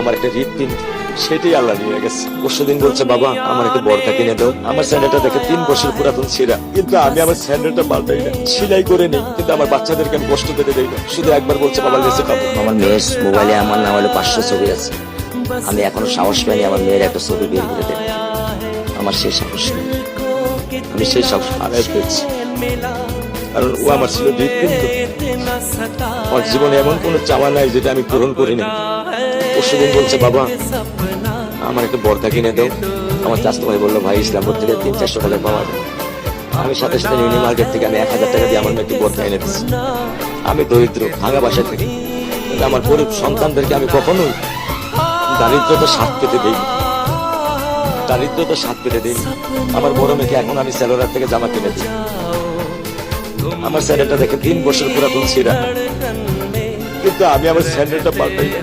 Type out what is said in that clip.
আমার একটা হৃৎপিণ্ড, সেটাই আল্লাহ নিয়ে গেছে। পরশুদিন বলছে, বাবা আমার একটা বর্তা কিনে দাও। আমার স্যান্ডেলটা দেখে 3 বছর পুরাতন ছিঁড়া, কিন্তু আমি আমার স্যান্ডেলটা পাল্টাই না, সেলাই করে নেই, কিন্তু আমার বাচ্চাদেরকে আমি কষ্ট পেতে দেই না। শুধু একবার বলছে, বাবা লেসে খাবো। আমার মেয়ের মোবাইলে আমার না হলে 500 ছবি আছে। আমি এখনো সাহস পাইনি আমার মেয়ের একটা ছবি বের করে দেব। আমার সেই সাহস নেই। আমি সেই সব হারাই পেয়েছি, কারণ ও আমার ছিল হৃৎপিণ্ড। আমার জীবনে এমন কোনো চাওয়া নাই যেটা আমি পূরণ করিনি। পরশুদিন বলছে, বাবা আমার একটা বর্দা কিনে দাও। আমার চাচতো ভাই বললো, ভাই ইসলামপুর থেকে 300-400 টাকা পাওয়া যায়। আমি সাথে সাথে মিনি মার্কেট থেকে আমি 1000 টাকা দিয়ে আমার মেয়েকে বর্দা এনে দিচ্ছি। আমি দরিদ্র, ভাঙা বাসা থেকে, কিন্তু আমার গরিব সন্তানদেরকে আমি কখনোই দারিদ্রতা স্বাদ পেতে দিই, দারিদ্রতা স্বাদ পেতে দিই। আমার বড় মেয়েকে এখন আমি সেলোরার থেকে জামা কিনে দিই। আমার স্যান্ডেলটা দেখে 3 বছর পুরাতন ছিঁড়া, কিন্তু আমি আমার স্যান্ডেলটা পাল্টাই না।